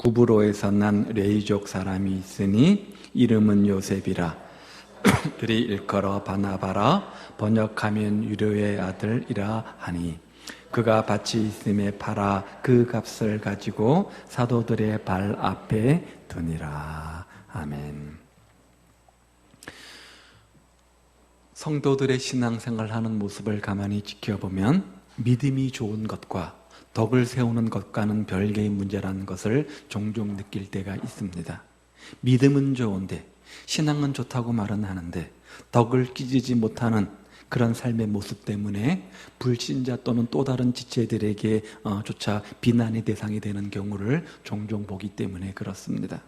구브로에서 난 레이족 사람이 있으니 이름은 요셉이라. 그리 일컬어 바나바라, 번역하면 유료의 아들이라 하니, 그가 밭이 있음에 팔아 그 값을 가지고 사도들의 발 앞에 두니라. 아멘. 성도들의 신앙생활하는 모습을 가만히 지켜보면 믿음이 좋은 것과 덕을 세우는 것과는 별개의 문제라는 것을 종종 느낄 때가 있습니다. 믿음은 좋은데 신앙은 좋다고 말은 하는데 덕을 끼치지 못하는 그런 삶의 모습 때문에 불신자 또는 또 다른 지체들에게 조차 비난의 대상이 되는 경우를 종종 보기 때문에 그렇습니다.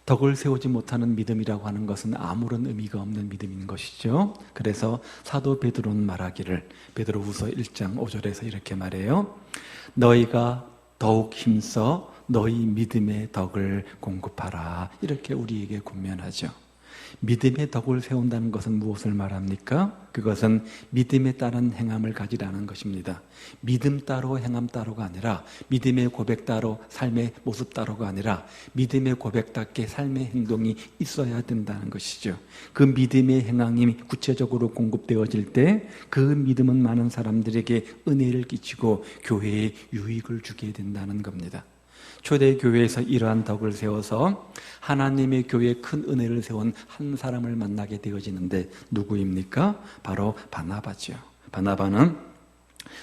덕을 세우지 못하는 믿음이라고 하는 것은 아무런 의미가 없는 믿음인 것이죠. 그래서 사도 베드로는 말하기를, 베드로후서 1장 5절에서 이렇게 말해요. 너희가 더욱 힘써 너희 믿음의 덕을 공급하라. 이렇게 우리에게 권면하죠. 믿음의 덕을 세운다는 것은 무엇을 말합니까? 그것은 믿음에 따른 행함을 가지라는 것입니다. 믿음 따로 행함 따로가 아니라, 믿음의 고백 따로 삶의 모습 따로가 아니라 믿음의 고백답게 삶의 행동이 있어야 된다는 것이죠. 그 믿음의 행함이 구체적으로 공급되어질 때 그 믿음은 많은 사람들에게 은혜를 끼치고 교회에 유익을 주게 된다는 겁니다. 초대교회에서 이러한 덕을 세워서 하나님의 교회에 큰 은혜를 세운 한 사람을 만나게 되어지는데 누구입니까? 바로 바나바죠. 바나바는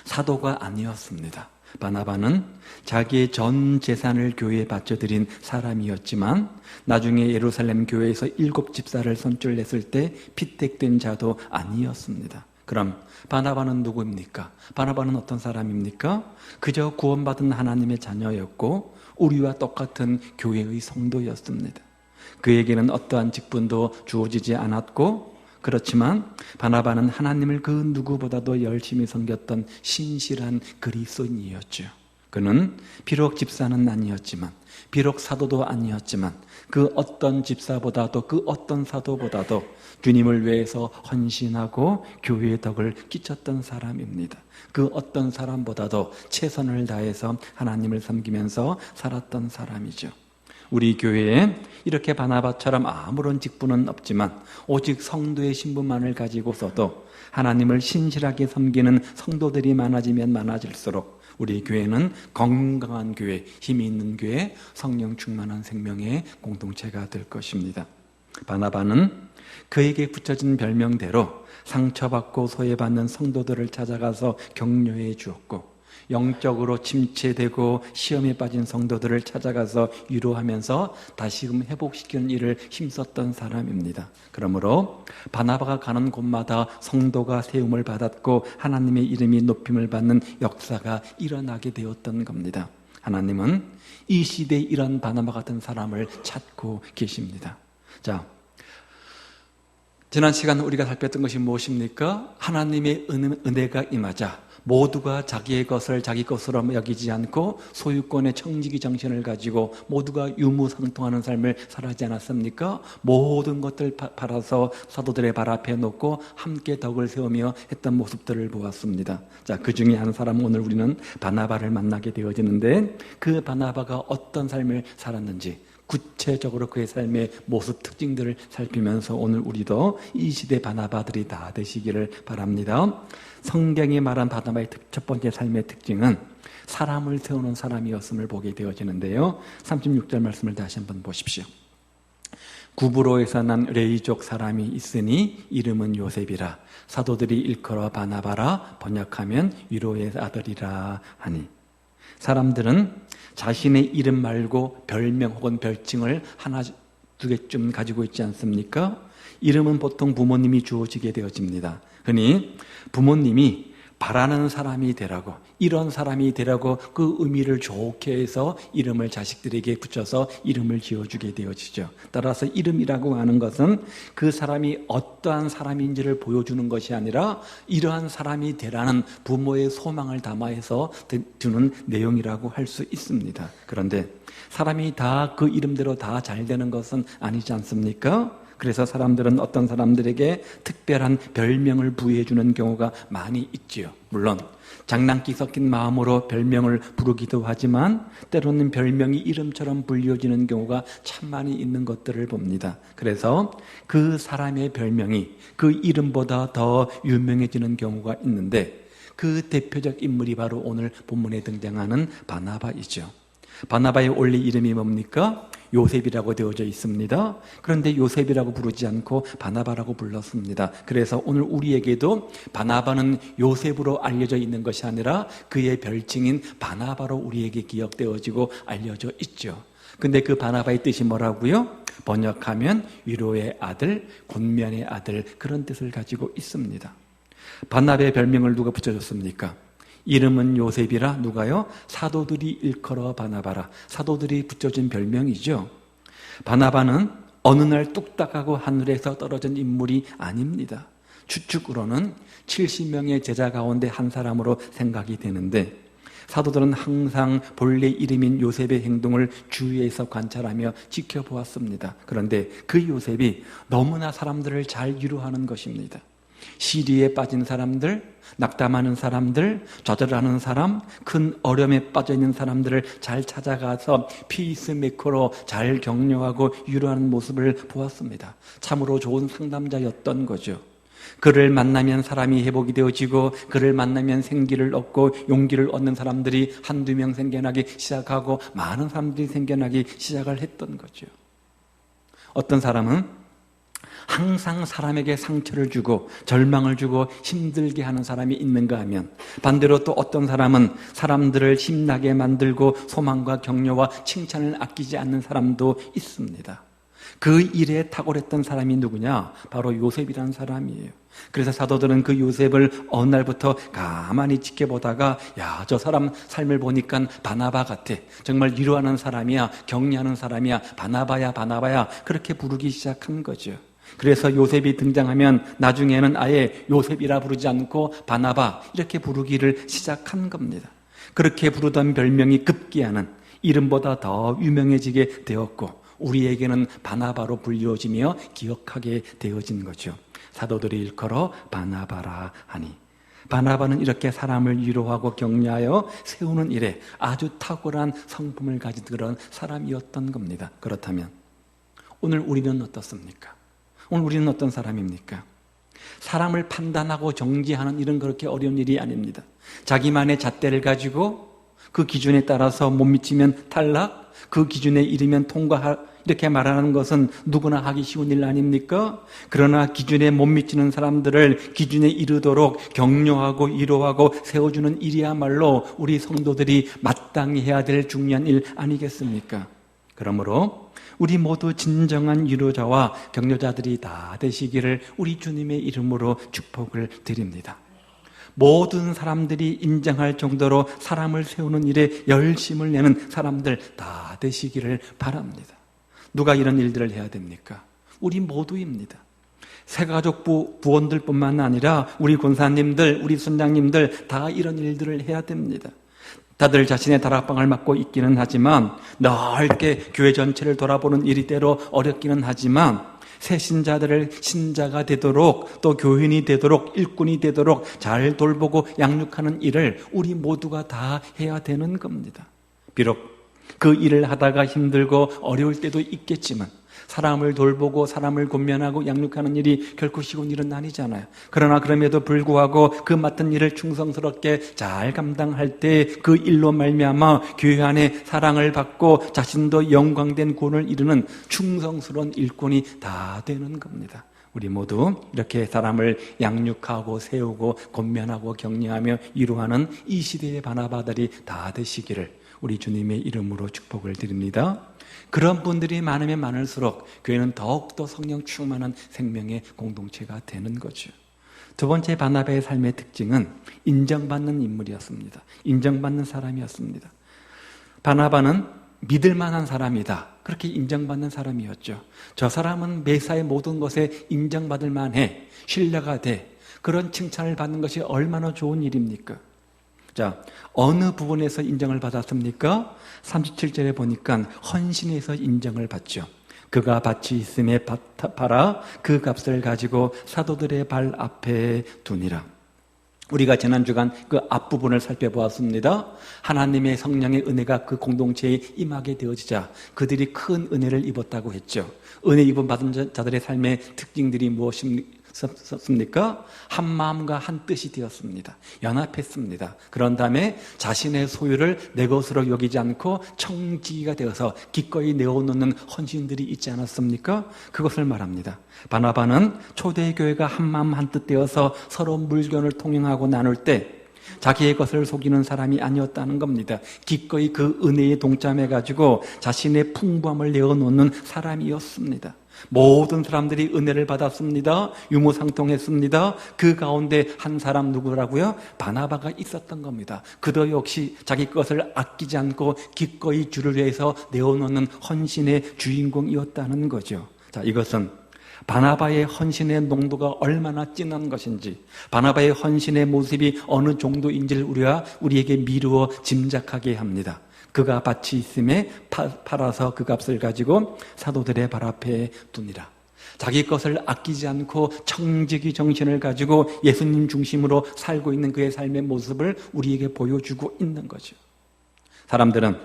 사도가 아니었습니다. 바나바는 자기의 전 재산을 교회에 바쳐드린 사람이었지만 나중에 예루살렘 교회에서 7 집사를 선출했을 때 피택된 자도 아니었습니다. 그럼 바나바는 누구입니까? 바나바는 어떤 사람입니까? 그저 구원받은 하나님의 자녀였고 우리와 똑같은 교회의 성도였습니다. 그에게는 어떠한 직분도 주어지지 않았고, 그렇지만 바나바는 하나님을 그 누구보다도 열심히 섬겼던 신실한 그리스도인이었죠. 그는 비록 집사는 아니었지만, 비록 사도도 아니었지만 그 어떤 집사보다도 그 어떤 사도보다도 주님을 위해서 헌신하고 교회의 덕을 끼쳤던 사람입니다. 그 어떤 사람보다도 최선을 다해서 하나님을 섬기면서 살았던 사람이죠. 우리 교회에 이렇게 바나바처럼 아무런 직분은 없지만 오직 성도의 신분만을 가지고서도 하나님을 신실하게 섬기는 성도들이 많아지면 많아질수록 우리 교회는 건강한 교회, 힘이 있는 교회, 성령 충만한 생명의 공동체가 될 것입니다. 바나바는 그에게 붙여진 별명대로 상처받고 소외받는 성도들을 찾아가서 격려해 주었고, 영적으로 침체되고 시험에 빠진 성도들을 찾아가서 위로하면서 다시금 회복시키는 일을 힘썼던 사람입니다. 그러므로 바나바가 가는 곳마다 성도가 세움을 받았고 하나님의 이름이 높임을 받는 역사가 일어나게 되었던 겁니다. 하나님은 이 시대에 이런 바나바 같은 사람을 찾고 계십니다. 자, 지난 시간 우리가 살폈던 것이 무엇입니까? 하나님의 은혜가 임하자 모두가 자기의 것을 자기 것으로 여기지 않고 소유권의 청지기 정신을 가지고 모두가 유무상통하는 삶을 살아지 않았습니까? 모든 것들 팔아서 사도들의 발 앞에 놓고 함께 덕을 세우며 했던 모습들을 보았습니다. 자, 그 중에 한 사람, 오늘 우리는 바나바를 만나게 되어지는데 그 바나바가 어떤 삶을 살았는지 구체적으로 그의 삶의 모습 특징들을 살피면서 오늘 우리도 이 시대 바나바들이 다 되시기를 바랍니다. 성경이 말한 바나바의 첫 번째 삶의 특징은 사람을 세우는 사람이었음을 보게 되어지는데요. 36절 말씀을 다시 한번 보십시오. 구브로에서 난 레이족 사람이 있으니 이름은 요셉이라. 사도들이 일컬어 바나바라, 번역하면 위로의 아들이라 하니. 사람들은 자신의 이름 말고 별명 혹은 별칭을 하나 두 개쯤 가지고 있지 않습니까? 이름은 보통 부모님이 주어지게 되어집니다. 흔히 부모님이 바라는 사람이 되라고, 이런 사람이 되라고 그 의미를 좋게 해서 이름을 자식들에게 붙여서 이름을 지어주게 되어지죠. 따라서 이름이라고 하는 것은 그 사람이 어떠한 사람인지를 보여주는 것이 아니라 이러한 사람이 되라는 부모의 소망을 담아서 주는 내용이라고 할 수 있습니다. 그런데 사람이 다 그 이름대로 다 잘 되는 것은 아니지 않습니까? 그래서 사람들은 어떤 사람들에게 특별한 별명을 부여해주는 경우가 많이 있지요. 물론 장난기 섞인 마음으로 별명을 부르기도 하지만 때로는 별명이 이름처럼 불려지는 경우가 참 많이 있는 것들을 봅니다. 그래서 그 사람의 별명이 그 이름보다 더 유명해지는 경우가 있는데 그 대표적 인물이 바로 오늘 본문에 등장하는 바나바이죠. 바나바의 원래 이름이 뭡니까? 요셉이라고 되어져 있습니다. 그런데 요셉이라고 부르지 않고 바나바라고 불렀습니다. 그래서 오늘 우리에게도 바나바는 요셉으로 알려져 있는 것이 아니라 그의 별칭인 바나바로 우리에게 기억되어지고 알려져 있죠. 근데 그 바나바의 뜻이 뭐라고요? 번역하면 위로의 아들, 권면의 아들, 그런 뜻을 가지고 있습니다. 바나바의 별명을 누가 붙여줬습니까? 이름은 요셉이라 누가요? 사도들이 일컬어 바나바라. 사도들이 붙여준 별명이죠. 바나바는 어느 날 뚝딱하고 하늘에서 떨어진 인물이 아닙니다. 추측으로는 70명의 제자 가운데 한 사람으로 생각이 되는데 사도들은 항상 본래 이름인 요셉의 행동을 주위에서 관찰하며 지켜보았습니다. 그런데 그 요셉이 너무나 사람들을 잘 위로하는 것입니다. 시리에 빠진 사람들, 낙담하는 사람들, 좌절하는 사람, 큰 어려움에 빠져있는 사람들을 잘 찾아가서 피스메이커로 잘 격려하고 위로하는 모습을 보았습니다. 참으로 좋은 상담자였던 거죠. 그를 만나면 사람이 회복이 되어지고 그를 만나면 생기를 얻고 용기를 얻는 사람들이 한두 명 생겨나기 시작하고 많은 사람들이 생겨나기 시작을 했던 거죠. 어떤 사람은 항상 사람에게 상처를 주고 절망을 주고 힘들게 하는 사람이 있는가 하면 반대로 또 어떤 사람은 사람들을 힘나게 만들고 소망과 격려와 칭찬을 아끼지 않는 사람도 있습니다. 그 일에 탁월했던 사람이 누구냐? 바로 요셉이라는 사람이에요. 그래서 사도들은 그 요셉을 어느 날부터 가만히 지켜보다가 야, 저 사람 삶을 보니까 바나바 같아. 정말 위로하는 사람이야. 격려하는 사람이야. 바나바야 바나바야. 그렇게 부르기 시작한 거죠. 그래서 요셉이 등장하면 나중에는 아예 요셉이라 부르지 않고 바나바 이렇게 부르기를 시작한 겁니다. 그렇게 부르던 별명이 급기야는 이름보다 더 유명해지게 되었고 우리에게는 바나바로 불려지며 기억하게 되어진 거죠. 사도들이 일컬어 바나바라 하니 바나바는 이렇게 사람을 위로하고 격려하여 세우는 일에 아주 탁월한 성품을 가진 그런 사람이었던 겁니다. 그렇다면 오늘 우리는 어떻습니까? 오늘 우리는 어떤 사람입니까? 사람을 판단하고 정지하는 일은 그렇게 어려운 일이 아닙니다. 자기만의 잣대를 가지고 그 기준에 따라서 못 미치면 탈락, 그 기준에 이르면 통과, 이렇게 말하는 것은 누구나 하기 쉬운 일 아닙니까? 그러나 기준에 못 미치는 사람들을 기준에 이르도록 격려하고 위로하고 세워주는 일이야말로 우리 성도들이 마땅히 해야 될 중요한 일 아니겠습니까? 그러므로 우리 모두 진정한 위로자와 격려자들이 다 되시기를 우리 주님의 이름으로 축복을 드립니다. 모든 사람들이 인정할 정도로 사람을 세우는 일에 열심을 내는 사람들 다 되시기를 바랍니다. 누가 이런 일들을 해야 됩니까? 우리 모두입니다. 새가족부 부원들뿐만 아니라 우리 권사님들, 우리 선장님들 다 이런 일들을 해야 됩니다. 다들 자신의 다락방을 맡고 있기는 하지만 넓게 교회 전체를 돌아보는 일이 때로 어렵기는 하지만 새 신자들을 신자가 되도록 또 교인이 되도록 일꾼이 되도록 잘 돌보고 양육하는 일을 우리 모두가 다 해야 되는 겁니다. 비록 그 일을 하다가 힘들고 어려울 때도 있겠지만 사람을 돌보고 사람을 권면하고 양육하는 일이 결코 쉬운 일은 아니잖아요. 그러나 그럼에도 불구하고 그 맡은 일을 충성스럽게 잘 감당할 때 그 일로 말미암아 교회 안에 사랑을 받고 자신도 영광된 구원을 이루는 충성스러운 일꾼이 다 되는 겁니다. 우리 모두 이렇게 사람을 양육하고 세우고 권면하고 격려하며 위로하는 이 시대의 바나바들이 다 되시기를 우리 주님의 이름으로 축복을 드립니다. 그런 분들이 많으면 많을수록 교회는 더욱더 성령 충만한 생명의 공동체가 되는 거죠. 두 번째 바나바의 삶의 특징은 인정받는 인물이었습니다. 인정받는 사람이었습니다. 바나바는 믿을 만한 사람이다. 그렇게 인정받는 사람이었죠. 저 사람은 매사의 모든 것에 인정받을 만해. 신뢰가 돼. 그런 칭찬을 받는 것이 얼마나 좋은 일입니까? 자, 어느 부분에서 인정을 받았습니까? 37절에 보니까 헌신에서 인정을 받죠. 그가 밭이 있음에 팔아 그 값을 가지고 사도들의 발 앞에 두니라. 우리가 지난 주간 그 앞부분을 살펴보았습니다. 하나님의 성령의 은혜가 그 공동체에 임하게 되어지자 그들이 큰 은혜를 입었다고 했죠. 은혜 입은 받은 자들의 삶의 특징들이 무엇이었습니까? 한 마음과 한 뜻이 되었습니다. 연합했습니다. 그런 다음에 자신의 소유를 내 것으로 여기지 않고 청지기가 되어서 기꺼이 내어놓는 헌신들이 있지 않았습니까? 그것을 말합니다. 바나바는 초대교회가 한 마음 한 뜻 되어서 서로 물건을 통용하고 나눌 때 자기의 것을 속이는 사람이 아니었다는 겁니다. 기꺼이 그 은혜에 동참해가지고 자신의 풍부함을 내어놓는 사람이었습니다. 모든 사람들이 은혜를 받았습니다. 유무상통했습니다. 그 가운데 한 사람 누구라고요? 바나바가 있었던 겁니다. 그도 역시 자기 것을 아끼지 않고 기꺼이 주를 위해서 내어놓는 헌신의 주인공이었다는 거죠. 자, 이것은 바나바의 헌신의 농도가 얼마나 진한 것인지, 바나바의 헌신의 모습이 어느 정도인지를 우리에게 미루어 짐작하게 합니다. 그가 밭이 있음에 팔아서 그 값을 가지고 사도들의 발 앞에 두니라. 자기 것을 아끼지 않고 청지기 정신을 가지고 예수님 중심으로 살고 있는 그의 삶의 모습을 우리에게 보여주고 있는 거죠. 사람들은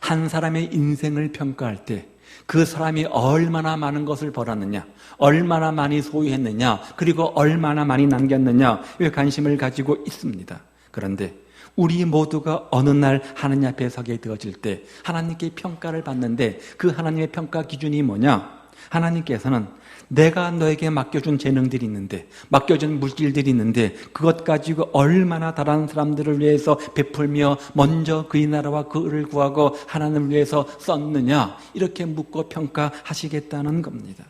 한 사람의 인생을 평가할 때 그 사람이 얼마나 많은 것을 벌었느냐, 얼마나 많이 소유했느냐, 그리고 얼마나 많이 남겼느냐에 관심을 가지고 있습니다. 그런데 우리 모두가 어느 날 하나님 앞에 서게 되어질 때 하나님께 평가를 받는데 그 하나님의 평가 기준이 뭐냐? 하나님께서는 내가 너에게 맡겨준 재능들이 있는데, 맡겨준 물질들이 있는데 그것 가지고 얼마나 다른 사람들을 위해서 베풀며 먼저 그의 나라와 그를 구하고 하나님을 위해서 썼느냐, 이렇게 묻고 평가하시겠다는 겁니다.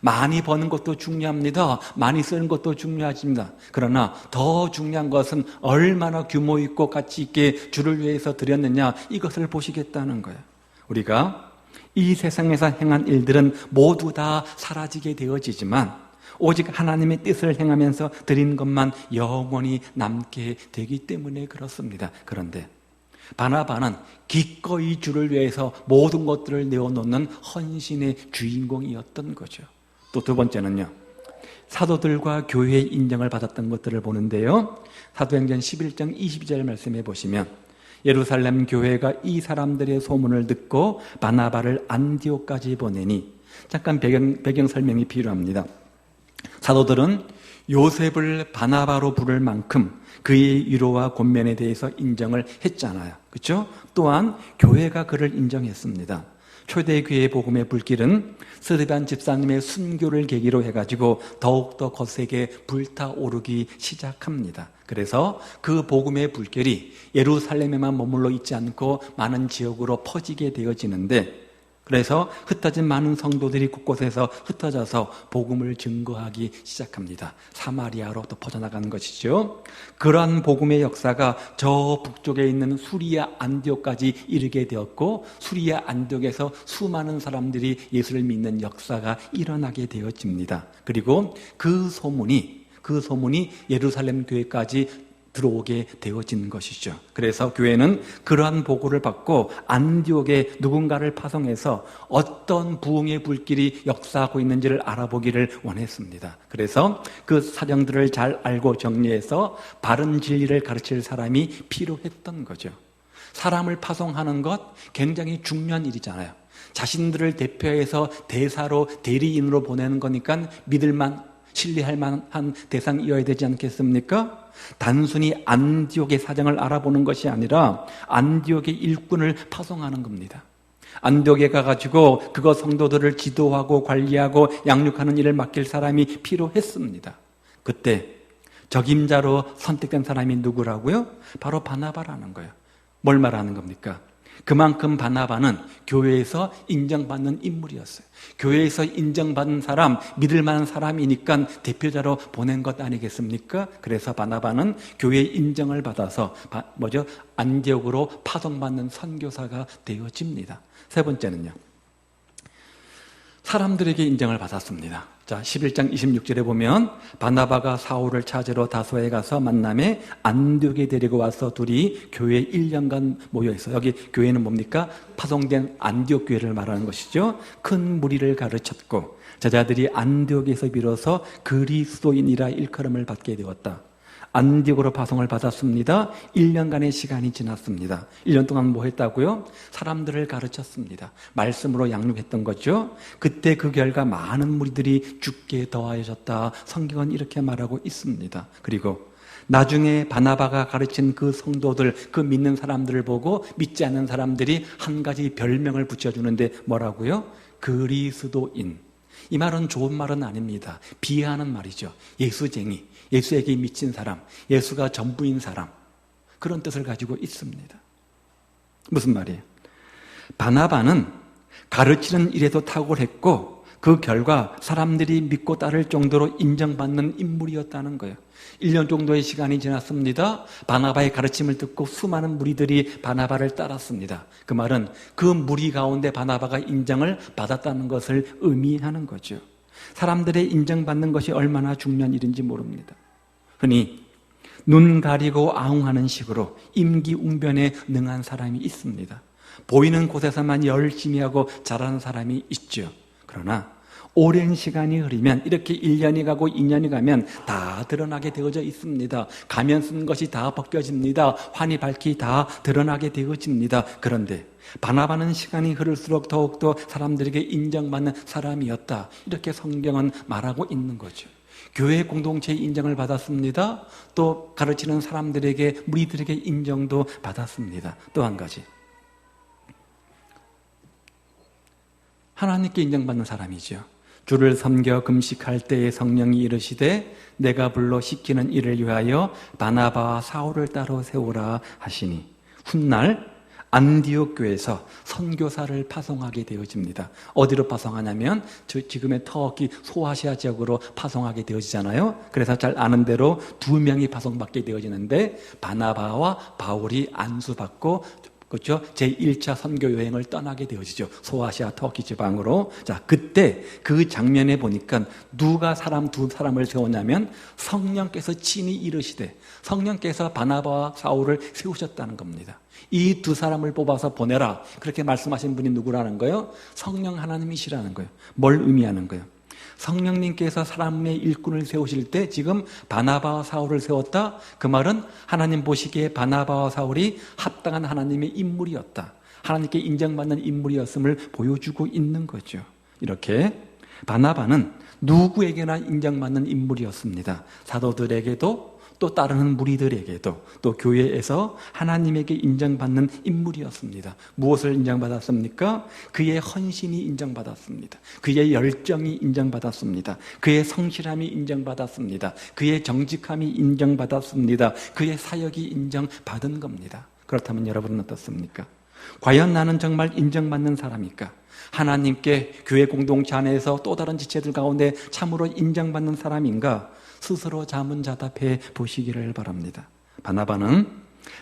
많이 버는 것도 중요합니다. 많이 쓰는 것도 중요하십니다. 그러나 더 중요한 것은 얼마나 규모 있고 가치 있게 주를 위해서 드렸느냐, 이것을 보시겠다는 거예요. 우리가 이 세상에서 행한 일들은 모두 다 사라지게 되어지지만 오직 하나님의 뜻을 행하면서 드린 것만 영원히 남게 되기 때문에 그렇습니다. 그런데 바나바는 기꺼이 주를 위해서 모든 것들을 내어놓는 헌신의 주인공이었던 거죠. 또 두 번째는요, 사도들과 교회의 인정을 받았던 것들을 보는데요, 사도행전 11장 22절 말씀해 보시면 예루살렘 교회가 이 사람들의 소문을 듣고 바나바를 안디옥까지 보내니, 잠깐 배경 설명이 필요합니다. 사도들은 요셉을 바나바로 부를 만큼 그의 위로와 권면에 대해서 인정을 했잖아요. 그렇죠? 또한 교회가 그를 인정했습니다. 초대교회의 복음의 불길은 스데반 집사님의 순교를 계기로 해가지고 더욱더 거세게 불타오르기 시작합니다. 그래서 그 복음의 불길이 예루살렘에만 머물러 있지 않고 많은 지역으로 퍼지게 되어지는데, 그래서 흩어진 많은 성도들이 곳곳에서 흩어져서 복음을 증거하기 시작합니다. 사마리아로 또 퍼져나가는 것이죠. 그러한 복음의 역사가 저 북쪽에 있는 수리아 안디옥까지 이르게 되었고, 수리아 안디옥에서 수많은 사람들이 예수를 믿는 역사가 일어나게 되어집니다. 그리고 그 소문이 예루살렘 교회까지 들어오게 되어진 것이죠. 그래서 교회는 그러한 보고를 받고 안디옥에 누군가를 파송해서 어떤 부흥의 불길이 역사하고 있는지를 알아보기를 원했습니다. 그래서 그 사정들을 잘 알고 정리해서 바른 진리를 가르칠 사람이 필요했던 거죠. 사람을 파송하는 것 굉장히 중요한 일이잖아요. 자신들을 대표해서 대사로 대리인으로 보내는 거니까 신뢰할 만한 대상이어야 되지 않겠습니까? 단순히 안디옥의 사정을 알아보는 것이 아니라 안디옥의 일꾼을 파송하는 겁니다. 안디옥에 가가지고 그거 성도들을 지도하고 관리하고 양육하는 일을 맡길 사람이 필요했습니다. 그때 적임자로 선택된 사람이 누구라고요? 바로 바나바라는 거예요. 뭘 말하는 겁니까? 그만큼 바나바는 교회에서 인정받는 인물이었어요. 교회에서 인정받는 사람, 믿을 만한 사람이니까 대표자로 보낸 것 아니겠습니까? 그래서 바나바는 교회의 인정을 받아서 안디옥으로 파송받는 선교사가 되어집니다. 세 번째는요, 사람들에게 인정을 받았습니다. 자, 11장 26절에 보면 바나바가 사울을 찾으러 다소에 가서 만남에 안디옥에 데리고 와서 둘이 교회에 1년간 모여 있어요. 여기 교회는 뭡니까? 파송된 안디옥 교회를 말하는 것이죠. 큰 무리를 가르쳤고 제자들이 안디옥에서 비로소 그리스도인이라 일컬음을 받게 되었다. 안디옥으로 파송을 받았습니다. 1년간의 시간이 지났습니다. 1년 동안 뭐 했다고요? 사람들을 가르쳤습니다. 말씀으로 양육했던 거죠. 그때 그 결과 많은 무리들이 죽게 더하여졌다. 성경은 이렇게 말하고 있습니다. 그리고 나중에 바나바가 가르친 그 성도들, 그 믿는 사람들을 보고 믿지 않는 사람들이 한 가지 별명을 붙여주는데 뭐라고요? 그리스도인. 이 말은 좋은 말은 아닙니다. 비하하는 말이죠. 예수쟁이, 예수에게 미친 사람, 예수가 전부인 사람, 그런 뜻을 가지고 있습니다. 무슨 말이에요? 바나바는 가르치는 일에도 탁월했고 그 결과 사람들이 믿고 따를 정도로 인정받는 인물이었다는 거예요. 1년 정도의 시간이 지났습니다. 바나바의 가르침을 듣고 수많은 무리들이 바나바를 따랐습니다. 그 말은 그 무리 가운데 바나바가 인정을 받았다는 것을 의미하는 거죠. 사람들의 인정받는 것이 얼마나 중요한 일인지 모릅니다. 흔히 눈 가리고 아웅하는 식으로 임기응변에 능한 사람이 있습니다. 보이는 곳에서만 열심히 하고 잘하는 사람이 있죠. 그러나 오랜 시간이 흐르면 이렇게 1년이 가고 2년이 가면 다 드러나게 되어져 있습니다. 가면 쓴 것이 다 벗겨집니다. 환히 밝히 다 드러나게 되어집니다. 그런데 바나바는 시간이 흐를수록 더욱더 사람들에게 인정받는 사람이었다. 이렇게 성경은 말하고 있는 거죠. 교회 공동체의 인정을 받았습니다. 또 가르치는 사람들에게, 무리들에게 인정도 받았습니다. 또 한 가지, 하나님께 인정받는 사람이죠. 주를 섬겨 금식할 때에 성령이 이르시되 내가 불러 시키는 일을 위하여 바나바와 사울을 따로 세우라 하시니 훗날 안디옥 교회에서 선교사를 파송하게 되어집니다. 어디로 파송하냐면 지금의 터키 소아시아 지역으로 파송하게 되어지잖아요. 그래서 잘 아는 대로 2명이 파송받게 되어지는데 바나바와 바울이 안수받고, 그렇죠? 제1차 선교 여행을 떠나게 되어지죠. 소아시아 터키 지방으로. 자, 그때 그 장면에 보니까 누가 두 사람을 세웠냐면 성령께서 친히 이르시되, 성령께서 바나바와 사울을 세우셨다는 겁니다. 이 2 사람을 뽑아서 보내라, 그렇게 말씀하신 분이 누구라는 거예요? 성령 하나님이시라는 거예요. 뭘 의미하는 거예요? 성령님께서 사람의 일꾼을 세우실 때 지금 바나바와 사울을 세웠다. 그 말은 하나님 보시기에 바나바와 사울이 합당한 하나님의 인물이었다. 하나님께 인정받는 인물이었음을 보여주고 있는 거죠. 이렇게 바나바는 누구에게나 인정받는 인물이었습니다. 사도들에게도, 또 따르는 무리들에게도, 또 교회에서 하나님에게 인정받는 인물이었습니다. 무엇을 인정받았습니까? 그의 헌신이 인정받았습니다. 그의 열정이 인정받았습니다. 그의 성실함이 인정받았습니다. 그의 정직함이 인정받았습니다. 그의 사역이 인정받은 겁니다. 그렇다면 여러분은 어떻습니까? 과연 나는 정말 인정받는 사람일까? 하나님께, 교회 공동체 안에서 또 다른 지체들 가운데 참으로 인정받는 사람인가? 스스로 자문자답해 보시기를 바랍니다. 바나바는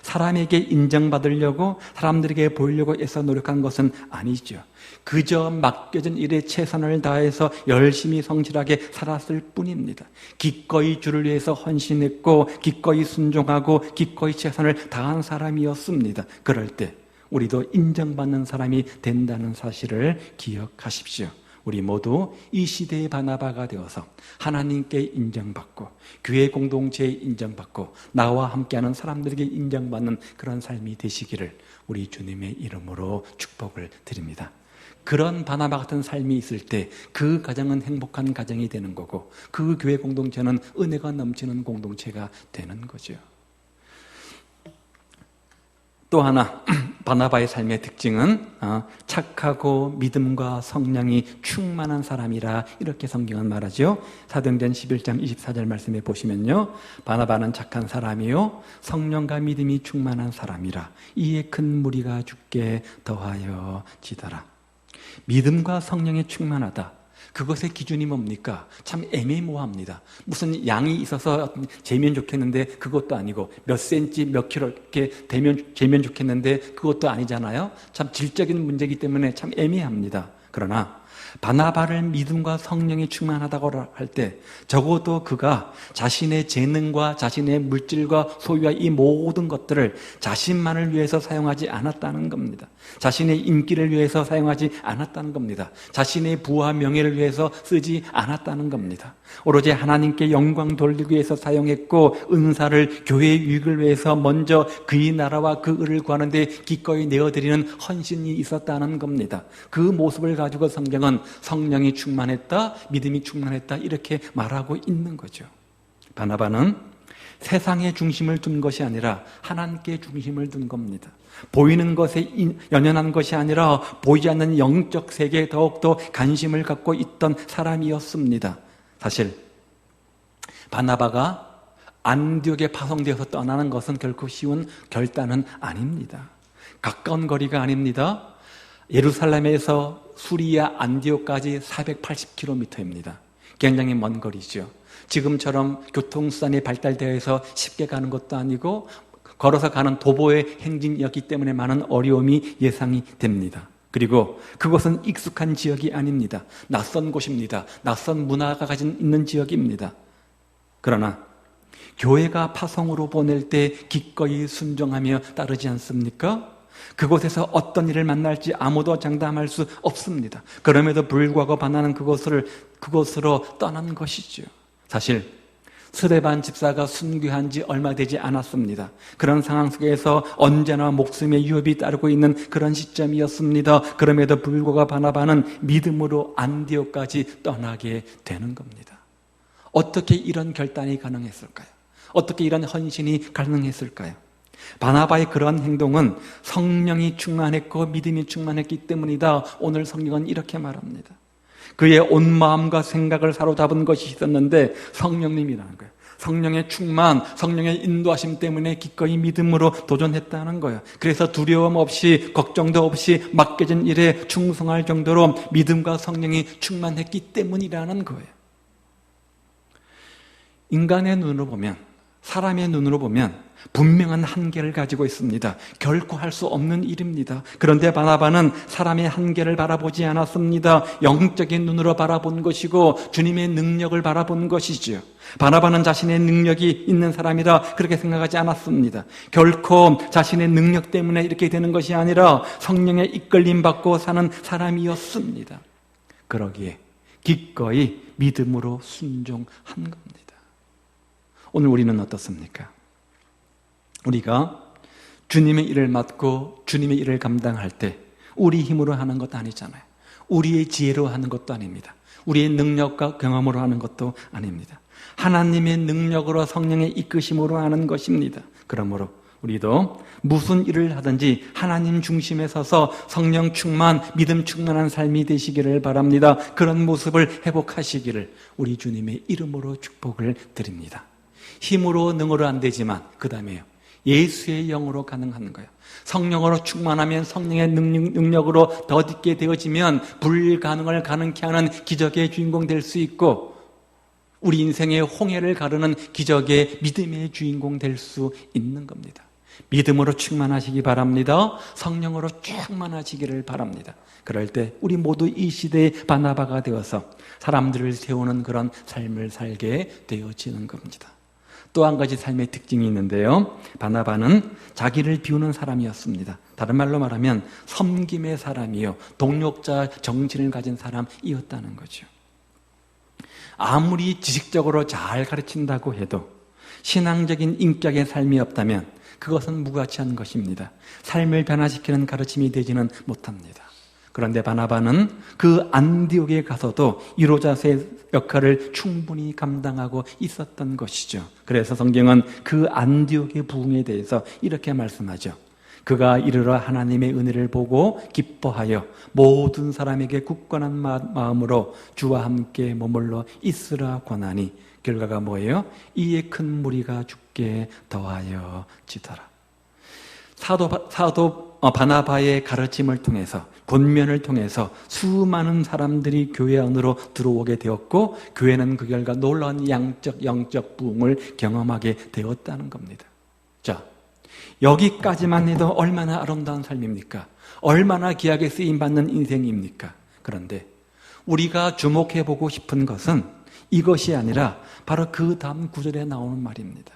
사람에게 인정받으려고, 사람들에게 보이려고 애써 노력한 것은 아니죠. 그저 맡겨진 일에 최선을 다해서 열심히 성실하게 살았을 뿐입니다. 기꺼이 주를 위해서 헌신했고, 기꺼이 순종하고, 기꺼이 최선을 다한 사람이었습니다. 그럴 때 우리도 인정받는 사람이 된다는 사실을 기억하십시오. 우리 모두 이 시대의 바나바가 되어서 하나님께 인정받고, 교회 공동체에 인정받고, 나와 함께하는 사람들에게 인정받는 그런 삶이 되시기를 우리 주님의 이름으로 축복을 드립니다. 그런 바나바 같은 삶이 있을 때 그 가정은 행복한 가정이 되는 거고, 그 교회 공동체는 은혜가 넘치는 공동체가 되는 거죠. 또 하나, 바나바의 삶의 특징은 착하고 믿음과 성령이 충만한 사람이라, 이렇게 성경은 말하죠. 사도행전 11장 24절 말씀에 보시면요, 바나바는 착한 사람이요 성령과 믿음이 충만한 사람이라 이에 큰 무리가 죽게 더하여 지더라. 믿음과 성령에 충만하다, 그것의 기준이 뭡니까? 참 애매모호합니다. 무슨 양이 있어서 재면 좋겠는데 그것도 아니고, 몇 센치 몇 킬로 이렇게 재면 좋겠는데 그것도 아니잖아요. 참 질적인 문제이기 때문에 참 애매합니다. 그러나 바나바를 믿음과 성령이 충만하다고 할 때 적어도 그가 자신의 재능과 자신의 물질과 소유와 이 모든 것들을 자신만을 위해서 사용하지 않았다는 겁니다. 자신의 인기를 위해서 사용하지 않았다는 겁니다. 자신의 부와 명예를 위해서 쓰지 않았다는 겁니다. 오로지 하나님께 영광 돌리기 위해서 사용했고 은사를 교회의 유익을 위해서 먼저 그의 나라와 그 의를 구하는데 기꺼이 내어드리는 헌신이 있었다는 겁니다. 그 모습을 가지고 성경은 성령이 충만했다, 믿음이 충만했다 이렇게 말하고 있는 거죠. 바나바는 세상의 중심을 둔 것이 아니라 하나님께 중심을 둔 겁니다. 보이는 것에 연연한 것이 아니라 보이지 않는 영적 세계에 더욱더 관심을 갖고 있던 사람이었습니다. 사실 바나바가 안디옥에 파송되어서 떠나는 것은 결코 쉬운 결단은 아닙니다. 가까운 거리가 아닙니다. 예루살렘에서 수리아 안디옥까지 480km입니다. 굉장히 먼 거리죠. 지금처럼 교통수단이 발달되어서 쉽게 가는 것도 아니고 걸어서 가는 도보의 행진이었기 때문에 많은 어려움이 예상이 됩니다. 그리고 그것은 익숙한 지역이 아닙니다. 낯선 곳입니다. 낯선 문화가 가진 있는 지역입니다. 그러나 교회가 파송으로 보낼 때 기꺼이 순종하며 따르지 않습니까? 그곳에서 어떤 일을 만날지 아무도 장담할 수 없습니다. 그럼에도 불구하고 바나는 그곳으로 떠난 것이죠. 사실 스데반 집사가 순교한 지 얼마 되지 않았습니다. 그런 상황 속에서 언제나 목숨의 위협이 따르고 있는 그런 시점이었습니다. 그럼에도 불구하고 바나바는 믿음으로 안디옥까지 떠나게 되는 겁니다. 어떻게 이런 결단이 가능했을까요? 어떻게 이런 헌신이 가능했을까요? 바나바의 그런 행동은 성령이 충만했고 믿음이 충만했기 때문이다. 오늘 성경은 이렇게 말합니다. 그의 온 마음과 생각을 사로잡은 것이 있었는데 성령님이라는 거예요. 성령의 충만, 성령의 인도하심 때문에 기꺼이 믿음으로 도전했다는 거예요. 그래서 두려움 없이 걱정도 없이 맡겨진 일에 충성할 정도로 믿음과 성령이 충만했기 때문이라는 거예요. 인간의 눈으로 보면, 사람의 눈으로 보면 분명한 한계를 가지고 있습니다. 결코 할 수 없는 일입니다. 그런데 바나바는 사람의 한계를 바라보지 않았습니다. 영적인 눈으로 바라본 것이고 주님의 능력을 바라본 것이죠. 바나바는 자신의 능력이 있는 사람이라 그렇게 생각하지 않았습니다. 결코 자신의 능력 때문에 이렇게 되는 것이 아니라 성령의 이끌림 받고 사는 사람이었습니다. 그러기에 기꺼이 믿음으로 순종한 겁니다. 오늘 우리는 어떻습니까? 우리가 주님의 일을 맡고 주님의 일을 감당할 때 우리 힘으로 하는 것도 아니잖아요. 우리의 지혜로 하는 것도 아닙니다. 우리의 능력과 경험으로 하는 것도 아닙니다. 하나님의 능력으로 성령의 이끄심으로 하는 것입니다. 그러므로 우리도 무슨 일을 하든지 하나님 중심에 서서 성령 충만, 믿음 충만한 삶이 되시기를 바랍니다. 그런 모습을 회복하시기를 우리 주님의 이름으로 축복을 드립니다. 힘으로 능으로 안 되지만 그 다음에요. 예수의 영으로 가능한 거예요. 성령으로 충만하면 성령의 능력으로 덧있게 되어지면 불가능을 가능케 하는 기적의 주인공 될 수 있고 우리 인생의 홍해를 가르는 기적의 믿음의 주인공 될 수 있는 겁니다. 믿음으로 충만하시기 바랍니다. 성령으로 충만하시기를 바랍니다. 그럴 때 우리 모두 이 시대의 바나바가 되어서 사람들을 세우는 그런 삶을 살게 되어지는 겁니다. 또 한 가지 삶의 특징이 있는데요. 바나바는 자기를 비우는 사람이었습니다. 다른 말로 말하면 섬김의 사람이요. 동력자 정신을 가진 사람이었다는 거죠. 아무리 지식적으로 잘 가르친다고 해도 신앙적인 인격의 삶이 없다면 그것은 무가치한 것입니다. 삶을 변화시키는 가르침이 되지는 못합니다. 그런데 바나바는 그 안디옥에 가서도 이로자의 역할을 충분히 감당하고 있었던 것이죠. 그래서 성경은 그 안디옥의 부흥에 대해서 이렇게 말씀하죠. 그가 이르러 하나님의 은혜를 보고 기뻐하여 모든 사람에게 굳건한 마음으로 주와 함께 머물러 있으라 권하니 결과가 뭐예요? 이에 큰 무리가 죽게 더하여 지더라. 사도 바나바의 가르침을 통해서 본면을 통해서 수많은 사람들이 교회 안으로 들어오게 되었고 교회는 그 결과 놀라운 영적 부흥을 경험하게 되었다는 겁니다. 자, 여기까지만 해도 얼마나 아름다운 삶입니까? 얼마나 귀하게 쓰임받는 인생입니까? 그런데 우리가 주목해보고 싶은 것은 이것이 아니라 바로 그 다음 구절에 나오는 말입니다.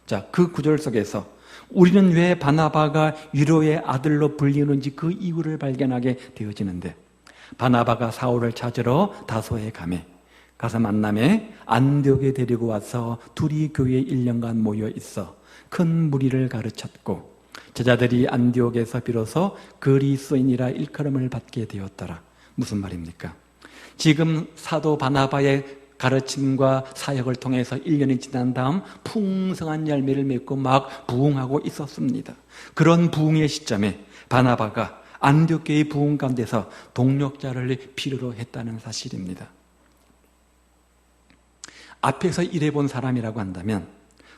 자, 그 구절 속에서 우리는 왜 바나바가 위로의 아들로 불리는지 그 이유를 발견하게 되어지는데, 바나바가 사울을 찾으러 다소에 가서 만남에 안디옥에 데리고 와서 둘이 교회에 1년간 모여 있어 큰 무리를 가르쳤고, 제자들이 안디옥에서 비로소 그리스도인이라 일컬음을 받게 되었더라. 무슨 말입니까? 지금 사도 바나바의 가르침과 사역을 통해서 1년이 지난 다음 풍성한 열매를 맺고 막 부흥하고 있었습니다. 그런 부흥의 시점에 바나바가 안디옥교의 부흥 가운데서 동력자를 필요로 했다는 사실입니다. 앞에서 일해본 사람이라고 한다면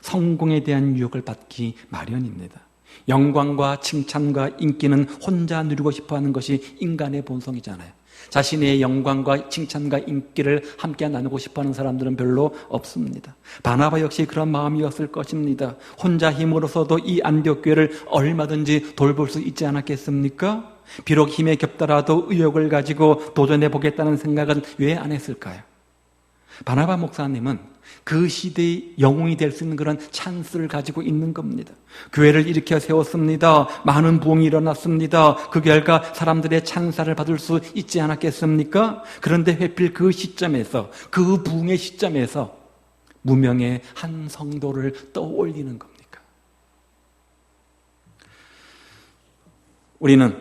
성공에 대한 유혹을 받기 마련입니다. 영광과 칭찬과 인기는 혼자 누리고 싶어하는 것이 인간의 본성이잖아요. 자신의 영광과 칭찬과 인기를 함께 나누고 싶어하는 사람들은 별로 없습니다. 바나바 역시 그런 마음이었을 것입니다. 혼자 힘으로서도 이 안디옥 교회를 얼마든지 돌볼 수 있지 않았겠습니까? 비록 힘에 겹더라도 의욕을 가지고 도전해 보겠다는 생각은 왜 안 했을까요? 바나바 목사님은 그 시대의 영웅이 될 수 있는 그런 찬스를 가지고 있는 겁니다. 교회를 일으켜 세웠습니다. 많은 부흥이 일어났습니다. 그 결과 사람들의 찬사를 받을 수 있지 않았겠습니까? 그런데 하필 그 시점에서, 그 부흥의 시점에서 무명의 한 성도를 떠올리는 겁니까? 우리는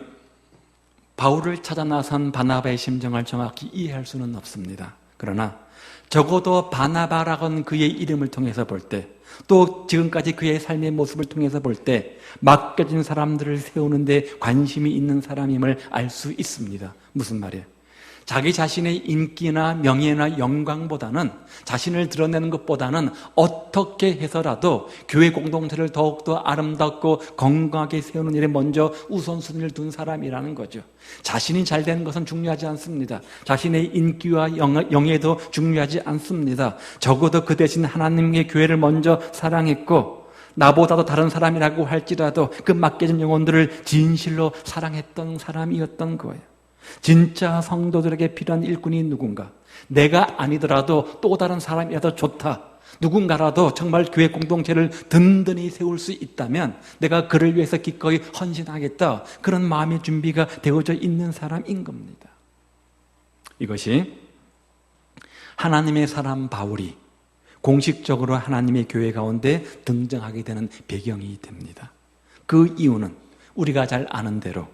바울을 찾아 나선 바나바의 심정을 정확히 이해할 수는 없습니다. 그러나 적어도 바나바라는 그의 이름을 통해서 볼 때, 또 지금까지 그의 삶의 모습을 통해서 볼 때 맡겨진 사람들을 세우는 데 관심이 있는 사람임을 알 수 있습니다. 무슨 말이에요? 자기 자신의 인기나 명예나 영광보다는, 자신을 드러내는 것보다는 어떻게 해서라도 교회 공동체를 더욱더 아름답고 건강하게 세우는 일에 먼저 우선순위를 둔 사람이라는 거죠. 자신이 잘 되는 것은 중요하지 않습니다. 자신의 인기와 영예도 중요하지 않습니다. 적어도 그 대신 하나님의 교회를 먼저 사랑했고, 나보다도 다른 사람이라고 할지라도 그 맡겨진 영혼들을 진실로 사랑했던 사람이었던 거예요. 진짜 성도들에게 필요한 일꾼이 누군가? 내가 아니더라도 또 다른 사람이라도 좋다. 누군가라도 정말 교회 공동체를 든든히 세울 수 있다면 내가 그를 위해서 기꺼이 헌신하겠다. 그런 마음의 준비가 되어져 있는 사람인 겁니다. 이것이 하나님의 사람 바울이 공식적으로 하나님의 교회 가운데 등장하게 되는 배경이 됩니다. 그 이유는 우리가 잘 아는 대로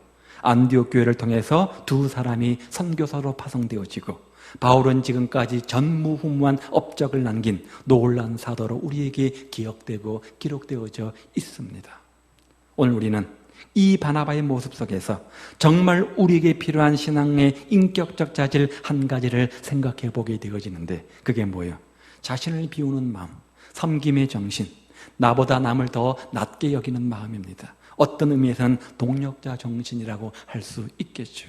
안디옥 교회를 통해서 두 사람이 선교사로 파송되어지고, 바울은 지금까지 전무후무한 업적을 남긴 놀라운 사도로 우리에게 기억되고 기록되어져 있습니다. 오늘 우리는 이 바나바의 모습 속에서 정말 우리에게 필요한 신앙의 인격적 자질 한 가지를 생각해 보게 되어지는데, 그게 뭐예요? 자신을 비우는 마음, 섬김의 정신, 나보다 남을 더 낮게 여기는 마음입니다. 어떤 의미에서는 동력자 정신이라고 할 수 있겠죠.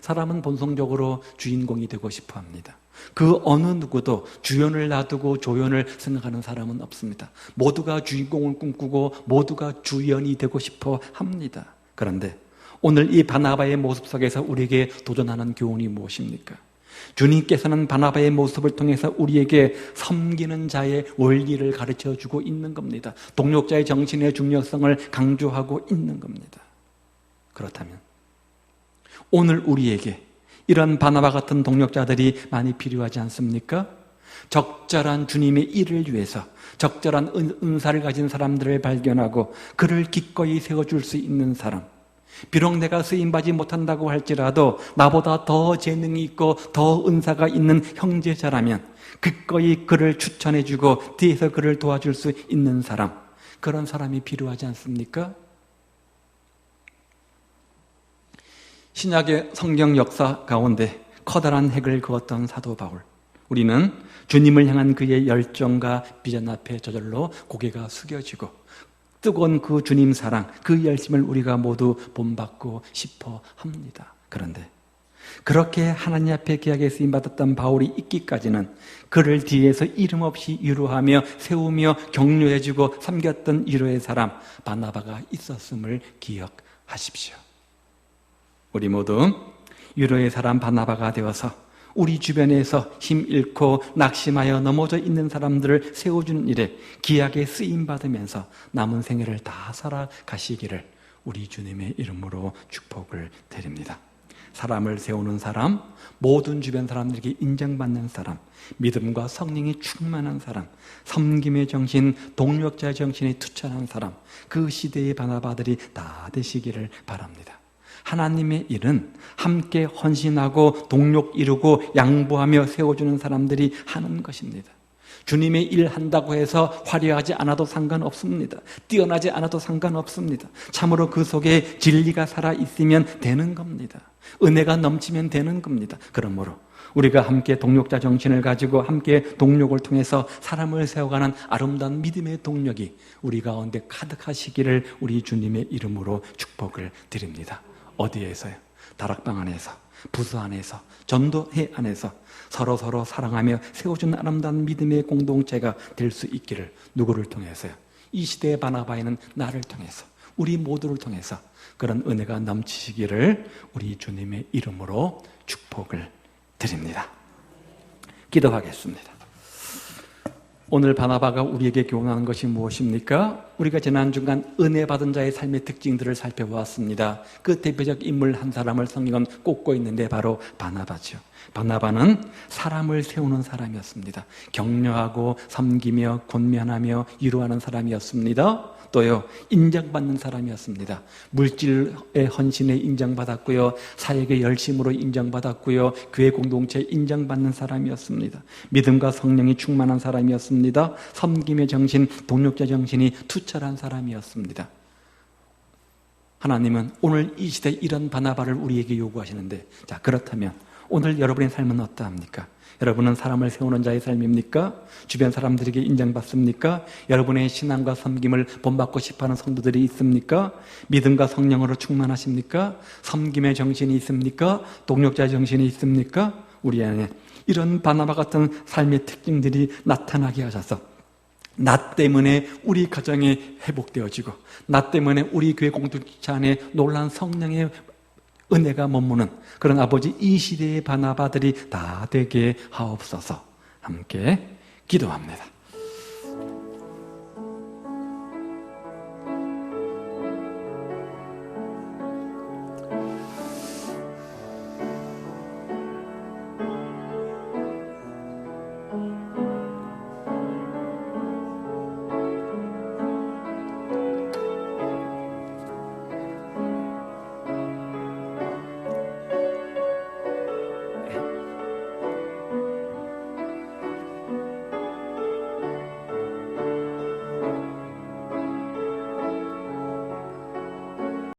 사람은 본성적으로 주인공이 되고 싶어 합니다. 그 어느 누구도 주연을 놔두고 조연을 생각하는 사람은 없습니다. 모두가 주인공을 꿈꾸고 모두가 주연이 되고 싶어 합니다. 그런데 오늘 이 바나바의 모습 속에서 우리에게 도전하는 교훈이 무엇입니까? 주님께서는 바나바의 모습을 통해서 우리에게 섬기는 자의 원리를 가르쳐주고 있는 겁니다. 동력자의 정신의 중요성을 강조하고 있는 겁니다. 그렇다면 오늘 우리에게 이런 바나바 같은 동력자들이 많이 필요하지 않습니까? 적절한 주님의 일을 위해서 적절한 은사를 가진 사람들을 발견하고 그를 기꺼이 세워줄 수 있는 사람, 비록 내가 쓰임받지 못한다고 할지라도 나보다 더 재능이 있고 더 은사가 있는 형제자라면 기꺼이 그를 추천해주고 뒤에서 그를 도와줄 수 있는 사람, 그런 사람이 필요하지 않습니까? 신약의 성경 역사 가운데 커다란 핵을 그었던 사도 바울, 우리는 주님을 향한 그의 열정과 비전 앞에 저절로 고개가 숙여지고 뜨거운 그 주님 사랑, 그 열심을 우리가 모두 본받고 싶어 합니다. 그런데 그렇게 하나님 앞에 귀하게 쓰임받았던 바울이 있기까지는 그를 뒤에서 이름 없이 위로하며 세우며 격려해주고 섬겼던 위로의 사람 바나바가 있었음을 기억하십시오. 우리 모두 위로의 사람 바나바가 되어서 우리 주변에서 힘 잃고 낙심하여 넘어져 있는 사람들을 세워주는 일에 귀하게 쓰임받으면서 남은 생애를 다 살아가시기를 우리 주님의 이름으로 축복을 드립니다. 사람을 세우는 사람, 모든 주변 사람들에게 인정받는 사람, 믿음과 성령이 충만한 사람, 섬김의 정신, 동력자의 정신에 투철한 사람, 그 시대의 바나바들이 다 되시기를 바랍니다. 하나님의 일은 함께 헌신하고 동력 이루고 양보하며 세워주는 사람들이 하는 것입니다. 주님의 일 한다고 해서 화려하지 않아도 상관없습니다. 뛰어나지 않아도 상관없습니다. 참으로 그 속에 진리가 살아있으면 되는 겁니다. 은혜가 넘치면 되는 겁니다. 그러므로 우리가 함께 동력자 정신을 가지고 함께 동력을 통해서 사람을 세워가는 아름다운 믿음의 동력이 우리 가운데 가득하시기를 우리 주님의 이름으로 축복을 드립니다. 어디에서요? 다락방 안에서, 부서 안에서, 전도회 안에서 서로 사랑하며 세워주는 아름다운 믿음의 공동체가 될 수 있기를 누구를 통해서요? 이 시대의 바나바에는 나를 통해서, 우리 모두를 통해서 그런 은혜가 넘치시기를 우리 주님의 이름으로 축복을 드립니다. 기도하겠습니다. 오늘 바나바가 우리에게 교훈하는 것이 무엇입니까? 우리가 지난 주간 은혜 받은 자의 삶의 특징들을 살펴보았습니다. 그 대표적 인물 한 사람을 성경은 꼽고 있는데 바로 바나바죠. 바나바는 사람을 세우는 사람이었습니다. 격려하고 섬기며 권면하며 위로하는 사람이었습니다. 또요, 인정받는 사람이었습니다. 물질의 헌신에 인정받았고요, 사역의 열심으로 인정받았고요, 교회 공동체에 인정받는 사람이었습니다. 믿음과 성령이 충만한 사람이었습니다. 섬김의 정신, 동력자 정신이 투철한 사람이었습니다. 하나님은 오늘 이 시대에 이런 바나바를 우리에게 요구하시는데, 자, 그렇다면 오늘 여러분의 삶은 어떠합니까? 여러분은 사람을 세우는 자의 삶입니까? 주변 사람들에게 인정받습니까? 여러분의 신앙과 섬김을 본받고 싶어하는 성도들이 있습니까? 믿음과 성령으로 충만하십니까? 섬김의 정신이 있습니까? 동력자의 정신이 있습니까? 우리 안에 이런 바나바 같은 삶의 특징들이 나타나게 하셔서 나 때문에 우리 가정이 회복되어지고 나 때문에 우리 교회 공동체 안에 놀라운 성령의 은혜가 머무는 그런 아버지 이 시대의 바나바들이 다 되게 하옵소서. 함께 기도합니다.